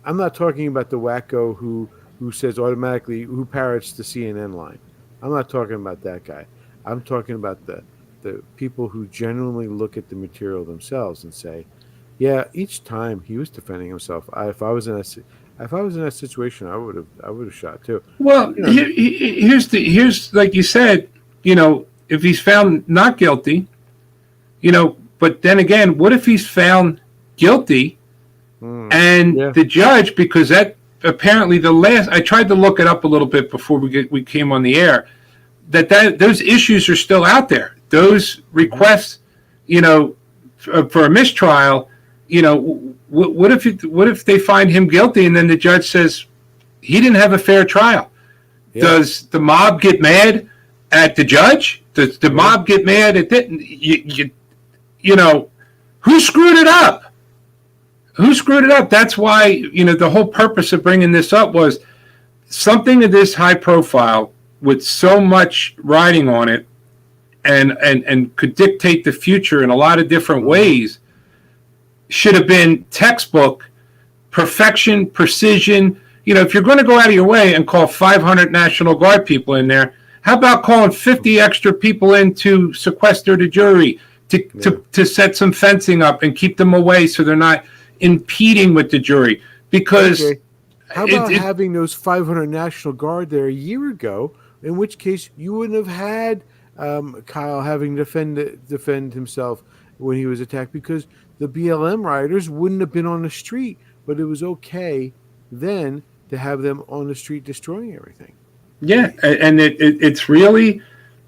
B: I'm not talking about the wacko who says automatically, who parrots the CNN line. I'm not talking about that guy. I'm talking about the people who genuinely look at the material themselves and say, yeah, each time he was defending himself. If I was in that situation, I would have shot too.
C: Well, here's like you said, if he's found not guilty, but then again, what if he's found guilty and the judge, because that apparently I tried to look it up a little bit before we came on the air, that those issues are still out there. Those requests, for a mistrial, what if they find him guilty and then the judge says he didn't have a fair trial? Yeah. Does the mob get mad at the judge? Does the mob get mad at it? Who screwed it up? Who screwed it up? That's why, the whole purpose of bringing this up was something of this high profile with so much riding on it and could dictate the future in a lot of different ways should have been textbook perfection, precision. If you're going to go out of your way and call 500 National Guard people in there, how about calling 50 extra people in to sequester the jury, to set some fencing up and keep them away so they're not impeding with the jury? Because
B: how about having those 500 National Guard there a year ago, in which case you wouldn't have had Kyle having to defend himself when he was attacked, because the BLM rioters wouldn't have been on the street, but it was okay then to have them on the street destroying everything.
C: Yeah, and it's really,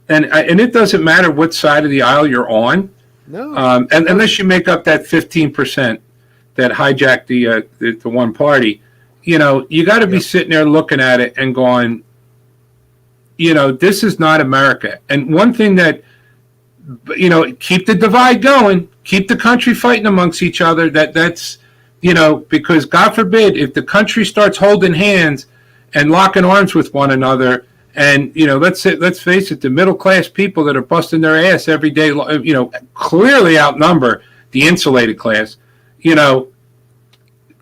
C: and it doesn't matter what side of the aisle you're on.
B: No,
C: and unless you make up that 15% that hijacked the one party, you got to be sitting there looking at it and going, this is not America. And one thing that, keep the divide going, keep the country fighting amongst each other. That's, because God forbid if the country starts holding hands and locking arms with one another, and let's face it, the middle class people that are busting their ass every day, clearly outnumber the insulated class. You're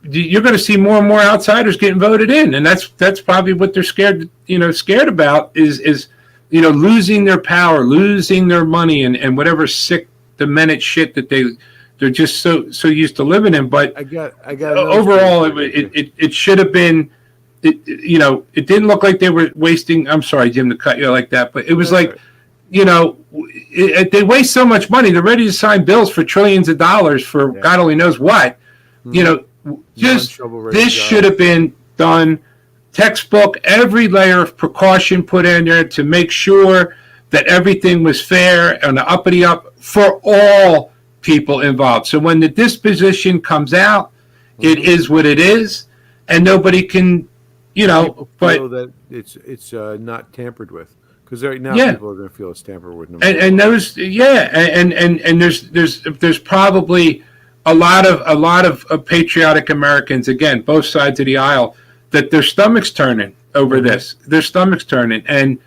C: going to see more and more outsiders getting voted in, and that's probably what they're scared about is losing their power, losing their money, and whatever sick, demented shit that they're just so used to living in. But
B: I got
C: overall, it should have been. It didn't look like they were wasting. I'm sorry, Jim, to cut you like that, but it was like, they waste so much money. They're ready to sign bills for trillions of dollars for God only knows what. This should have been done textbook, every layer of precaution put in there to make sure that everything was fair and the uppity up for all people involved. So when the disposition comes out, it is what it is, and nobody can, but
B: that it's not tampered with, because right now people are going to feel it's tampered with.
C: And there's there's probably a lot of patriotic Americans, again, both sides of the aisle, that their stomachs turning over this. Their stomachs turning, and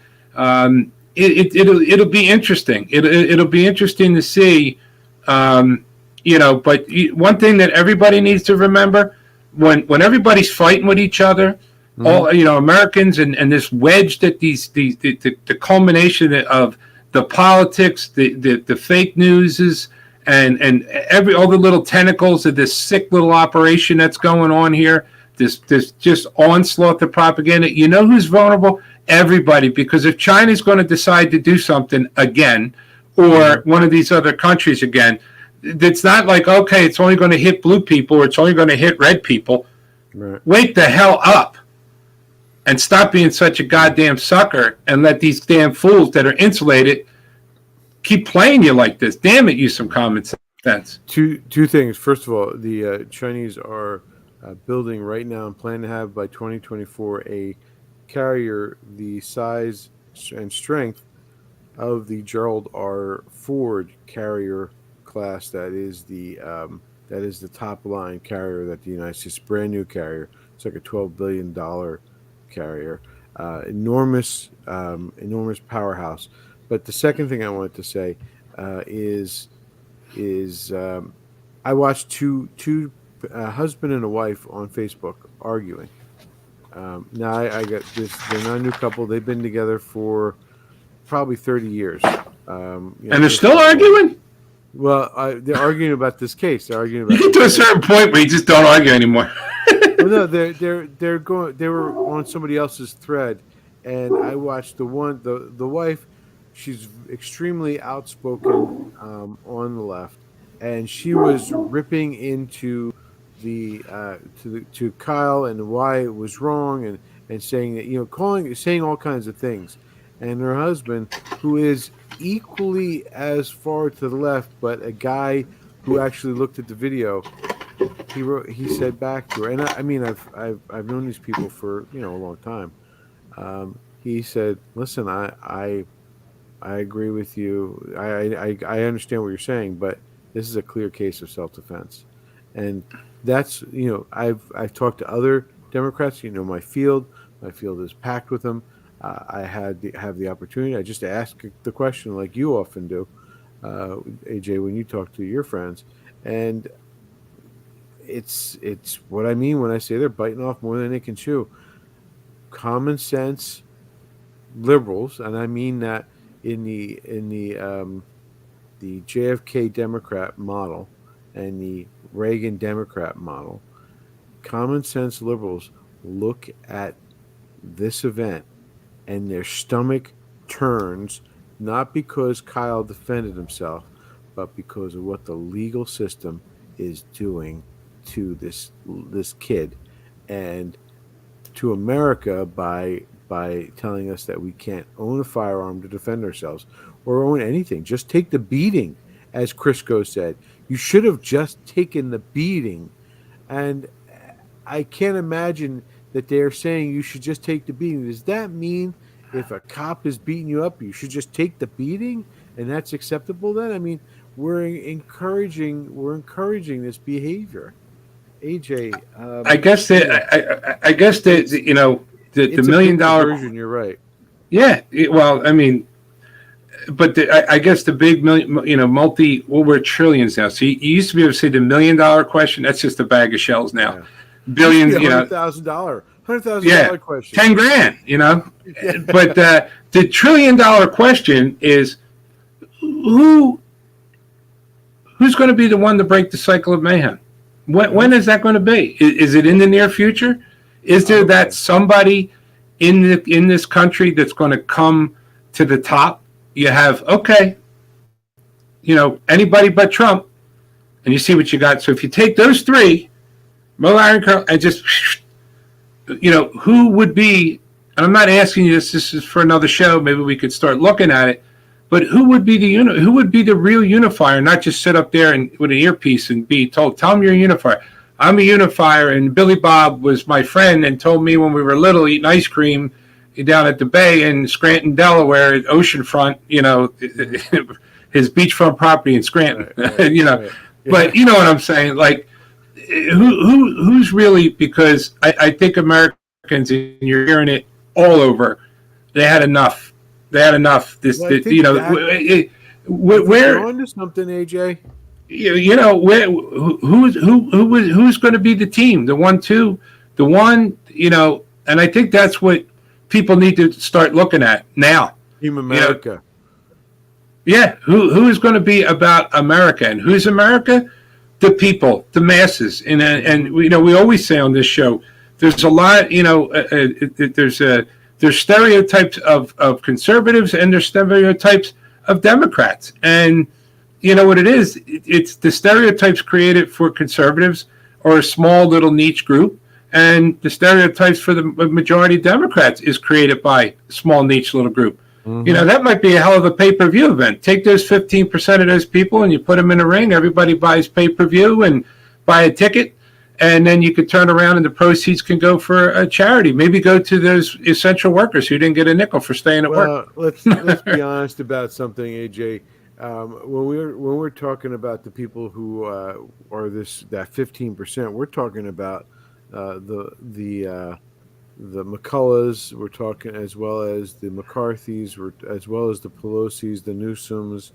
C: it'll be interesting. It'll be interesting to see. But one thing that everybody needs to remember, when everybody's fighting with each other, all Americans, and this wedge that the culmination of the politics, the fake news is, and all the little tentacles of this sick little operation that's going on here, this just onslaught of propaganda. Who's vulnerable? Everybody, because if China's going to decide to do something again, or one of these other countries again, it's not like, okay, it's only going to hit blue people or it's only going to hit red people. Right. Wake the hell up. and stop being such a goddamn sucker and let these damn fools that are insulated keep playing you like this. Damn it, use some common sense.
B: Two things. First of all, the Chinese are building right now and plan to have by 2024 a carrier the size and strength of the Gerald R. Ford carrier class. That is the top line carrier that the United States, brand new carrier. It's like a $12 billion carrier, enormous powerhouse. But the second thing I wanted to say is I watched two husband and a wife on Facebook arguing. Now I got this. They're not a new couple. They've been together for probably 30 years.
C: And they're still arguing?
B: Well, they're arguing about this case. They're arguing about.
C: You get to a certain point where you just don't argue anymore.
B: Well, no, they're going. They were on somebody else's thread, and I watched the wife. She's extremely outspoken on the left, and she was ripping into to Kyle and why it was wrong, and saying that saying all kinds of things, and her husband, who is equally as far to the left, but a guy who actually looked at the video, he said back to her, and I mean I've known these people for a long time. He said, "Listen, I agree with you. I understand what you're saying, but this is a clear case of self-defense." And that's, I've talked to other Democrats, my field is packed with them. I have the opportunity. I just ask the question like you often do, AJ, when you talk to your friends. And it's what I mean when I say they're biting off more than they can chew. Common sense liberals, and I mean that in the JFK Democrat model and the Reagan Democrat model, common sense liberals look at this event and their stomach turns, not because Kyle defended himself, but because of what the legal system is doing to this kid and to America by telling us that we can't own a firearm to defend ourselves or own anything. Just take the beating, as Crisco said. You should have just taken the beating. And I can't imagine that they're saying you should just take the beating. Does that mean if a cop is beating you up, you should just take the beating and that's acceptable then? I mean, we're encouraging this behavior. AJ,
C: I guess that the $1 million
B: version. You're right.
C: Yeah, well, I mean, but I guess the big million, we're trillions now. So you used to be able to say the $1 million question. That's just a bag of shells now.
B: Yeah.
C: Billions,
B: $100,000 question.
C: 10 grand,
B: Yeah.
C: But the $1 trillion question is who's going to be the one to break the cycle of mayhem? When is that going to be? Is it in the near future? Is there that somebody in this country that's going to come to the top? You have, anybody but Trump, and you see what you got. So if you take those three, Mo, Aaron, Carl, and just, who would be, and I'm not asking you this is for another show, maybe we could start looking at it, but who would be the real unifier, not just sit up there and with an earpiece and be told, tell them you're a unifier. I'm a unifier, and Billy Bob was my friend and told me when we were little eating ice cream down at the bay in Scranton, Delaware, at Oceanfront, his beachfront property in Scranton,
B: right. Yeah.
C: But you know what I'm saying? Like, who's really, because I think Americans, and you're hearing it all over, they had enough. Where
B: you're onto something, AJ.
C: Who's going to be the team? The one, and I think that's what people need to start looking at now.
B: Team America.
C: Who is going to be about America, and who's America? The people, the masses, and we always say on this show, there's a lot, there's stereotypes of conservatives and there's stereotypes of Democrats, and you know what it is? It's the stereotypes created for conservatives or a small little niche group, And the stereotypes for the majority of Democrats is created by a small niche little group.
B: Mm-hmm.
C: That might be a hell of a pay-per-view event. Take those 15% of those people and you put them in a ring. Everybody buys pay-per-view and buy a ticket. And then you could turn around and the proceeds can go for a charity. Maybe go to those essential workers who didn't get a nickel for staying at work.
B: Let's be honest about something, AJ. When we're talking about the people who are that 15%, we're talking about the McCulloughs. We're talking as well as the McCarthys, as well as the Pelosi's, the Newsoms,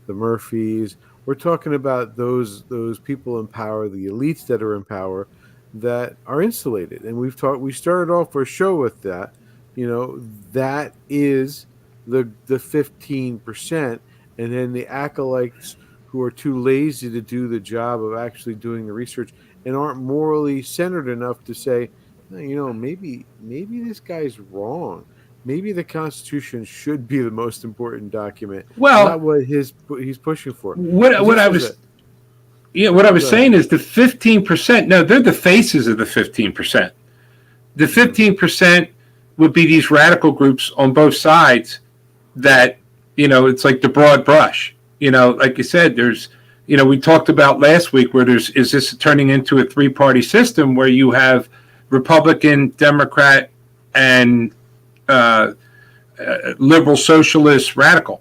B: the Murphys. We're talking about those people in power, the elites that are in power, that are insulated. And we started off our show with that. That is the 15%, and then the acolytes who are too lazy to do the job of actually doing the research and aren't morally centered enough to say, maybe this guy's wrong. Maybe the Constitution should be the most important document.
C: Well,
B: not what he's pushing for.
C: What I was saying is the 15%. No, they're the faces of the 15%. The 15% would be these radical groups on both sides that, it's like the broad brush. Like you said, there's, we talked about last week where is this turning into a 3-party system where you have Republican, Democrat, and liberal, socialist, radical.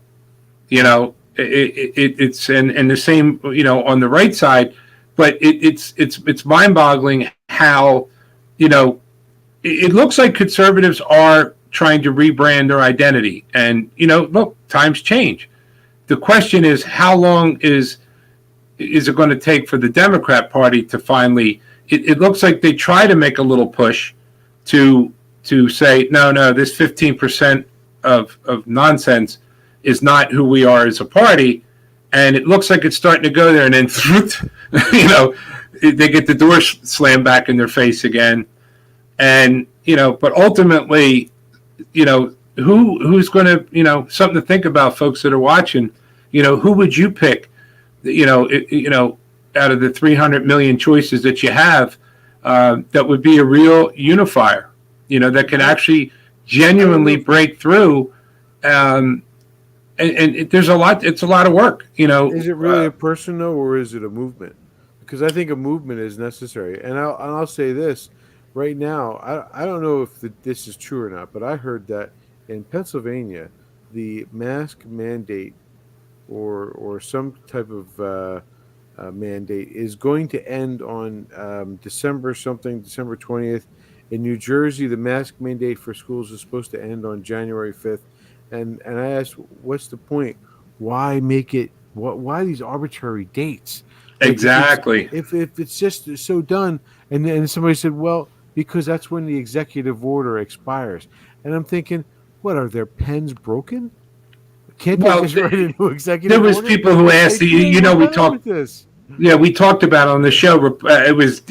C: It's and the same, on the right side, but it's mind-boggling how, it looks like conservatives are trying to rebrand their identity. And, look, times change. The question is, how long is it going to take for the Democrat Party to finally? It looks like they try to make a little push to say, no, this 15% of nonsense is not who we are as a party. And it looks like it's starting to go there. And then, they get the door slammed back in their face again. And, but ultimately, who's going to, something to think about, folks that are watching, who would you pick, out of the 300 million choices that you have, that would be a real unifier, that can actually genuinely break through. And there's a lot, it's a lot of work,
B: Is it really a person though, or is it a movement? Because I think a movement is necessary. And I'll say this right now. I don't know if this is true or not, but I heard that in Pennsylvania, the mask mandate or some type of mandate is going to end on December 20th. In New Jersey, the mask mandate for schools is supposed to end on January 5th. And I asked, what's the point? Why make it? Why these arbitrary dates?
C: Exactly.
B: If it's just so done, and then somebody said, well, because that's when the executive order expires. And I'm thinking, what, are their pens broken? Can't they just write a new executive order?
C: There was people who asked, we talked. Yeah, we talked about on the show. It was,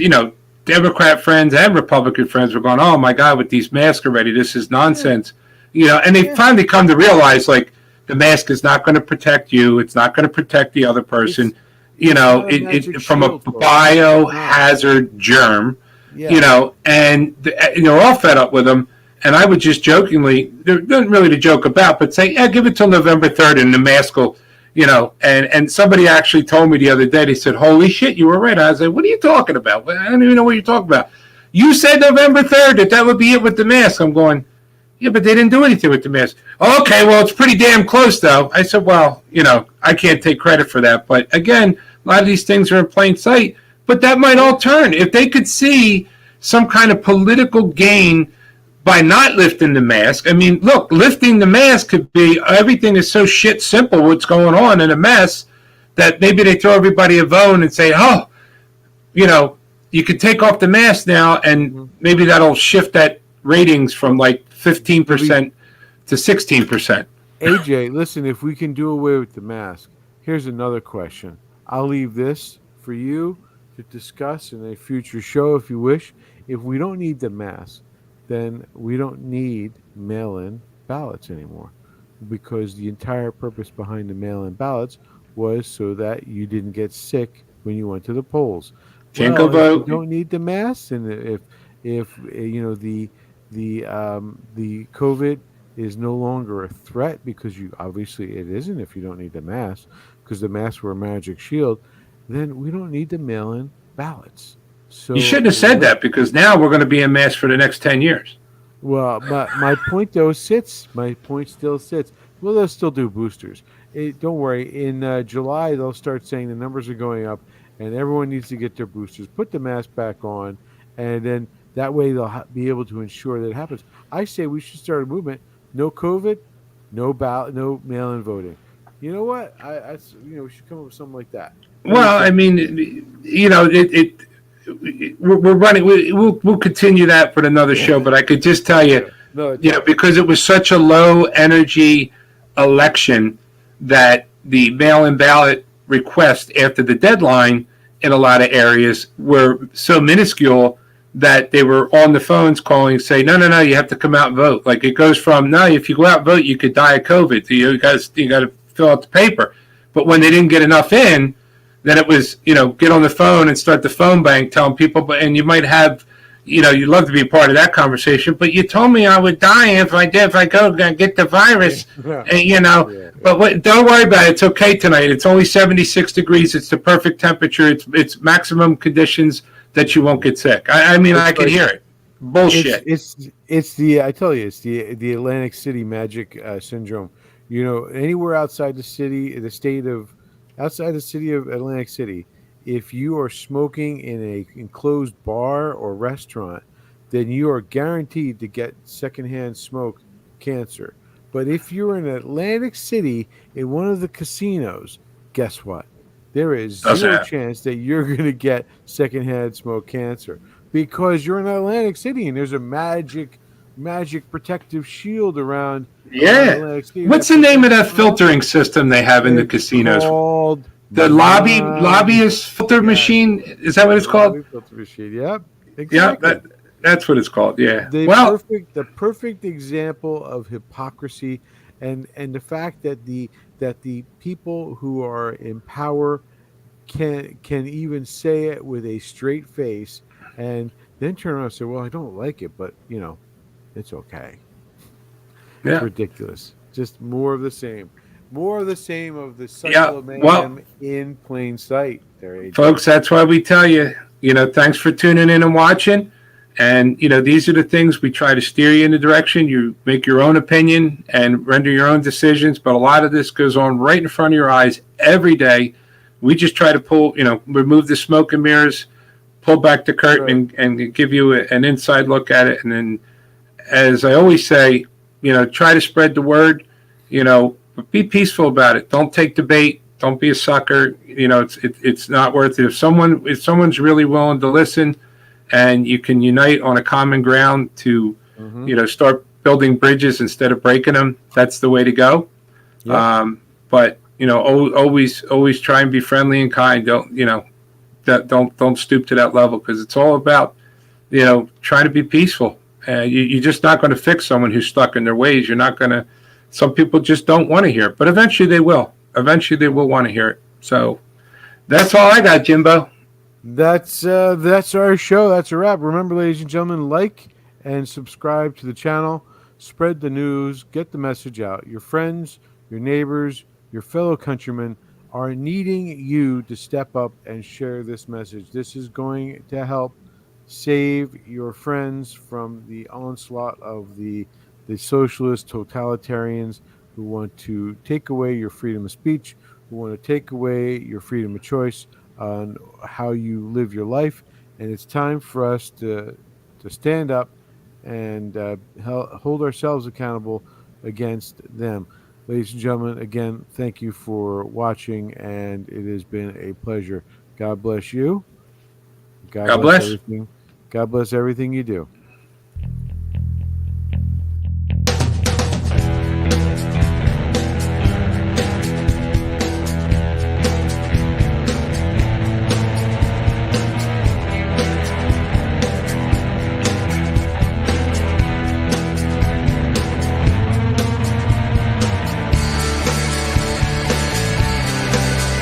C: Democrat friends and Republican friends were going, "Oh my God, with these masks already, this is nonsense." And they finally come to realize, like, the mask is not going to protect you. It's not going to protect the other person. It's from a biohazard germ. Yeah. And they're all fed up with them. And I would just jokingly, there nothing really to joke about, but say, yeah, give it till November 3rd and the mask will, and somebody actually told me the other day, they said, holy shit, you were right. I was like, what are you talking about? I don't even know what you're talking about. You said November 3rd that would be it with the mask. I'm going, yeah, but they didn't do anything with the mask. Okay, well, it's pretty damn close, though. I said, well, I can't take credit for that. But again, a lot of these things are in plain sight. But that might all turn. If they could see some kind of political gain by not lifting the mask. I mean, look, lifting the mask could be, everything is so shit simple what's going on in a mess that maybe they throw everybody a vote and say, oh, you could take off the mask now, and maybe that'll shift that ratings from like 15% to 16%.
B: AJ, listen, if we can do away with the mask, here's another question. I'll leave this for you to discuss in a future show if you wish. If we don't need the mask, then we don't need mail-in ballots anymore, because the entire purpose behind the mail-in ballots was so that you didn't get sick when you went to the polls.
C: Can't go vote.
B: If you don't need the mask, and if the COVID is no longer a threat, because you obviously it isn't if you don't need the mask, because the masks were a magic shield, then we don't need to mail in ballots.
C: You
B: So
C: shouldn't have said that, because now we're going to be in mass for the next 10 years.
B: well, my point though sits. My point still sits. Well, they'll still do boosters. Don't worry. In July, they'll start saying the numbers are going up, and everyone needs to get their boosters. Put the mask back on, and then that way they'll be able to ensure that it happens. I say we should start a movement. No COVID, no ballot, no mail-in voting. You know what? We should come up with something like that.
C: Well, I mean, we're running. We'll continue that for another show. But I could just tell you, because it was such a low energy election, that the mail-in ballot requests after the deadline in a lot of areas were so minuscule that they were on the phones calling, say, no, you have to come out and vote. Like, it goes from, no, if you go out and vote, you could die of COVID. You got to fill out the paper. But when they didn't get enough in, then it was, get on the phone and start the phone bank telling people, and you might have, you'd love to be a part of that conversation, but you told me I would die if I go get the virus. And, but don't worry about it. It's okay tonight. It's only 76 degrees. It's the perfect temperature. It's maximum conditions that you won't get sick. I mean, I can hear it. Bullshit.
B: It's the I tell you, it's the Atlantic City magic syndrome. Anywhere outside the city, outside the city of Atlantic City, if you are smoking in a enclosed bar or restaurant, then you are guaranteed to get secondhand smoke cancer. But if you're in Atlantic City in one of the casinos, guess what? There is zero chance that you're going to get secondhand smoke cancer, because you're in Atlantic City and there's a magic protective shield around. Atlantic City.
C: What's the name of that filtering system they have in the casinos?
B: Called
C: the lobbyist filter machine. Is that what it's called?
B: Filter machine. Yep. Exactly.
C: Yeah, that's what it's called. Yeah.
B: The perfect example of hypocrisy, and the fact that the people who are in power can even say it with a straight face, and then turn around and say, "Well, I don't like it, but it's okay."
C: Yeah.
B: It's ridiculous. Just more of the same. More of the same of the cycle of mayhem in plain sight.
C: Folks, that's why we tell you, thanks for tuning in and watching. And, these are the things we try to steer you in the direction. You make your own opinion and render your own decisions. But a lot of this goes on right in front of your eyes every day. We just try to remove the smoke and mirrors, pull back the curtain, and give you an inside look at it. And then, as I always say, try to spread the word, but be peaceful about it. Don't take the bait. Don't be a sucker. It's not worth it. If someone's really willing to listen, and you can unite on a common ground to, start building bridges instead of breaking them, that's the way to go. Yep. But always try and be friendly and kind. Don't stoop to that level, because it's all about, trying to be peaceful. You're just not going to fix someone who's stuck in their ways. You're not going to. Some people just don't want to hear it, but eventually they will. Eventually they will want to hear it. So that's all I got, Jimbo.
B: That's our show. That's a wrap. Remember, ladies and gentlemen, like and subscribe to the channel. Spread the news. Get the message out. Your friends, your neighbors, your fellow countrymen are needing you to step up and share this message. This is going to help save your friends from the onslaught of the socialist totalitarians who want to take away your freedom of speech, who want to take away your freedom of choice on how you live your life. And it's time for us to stand up and hold ourselves accountable against them. Ladies and gentlemen, again, thank you for watching, and it has been a pleasure. God bless you. God bless everything. God bless everything you do.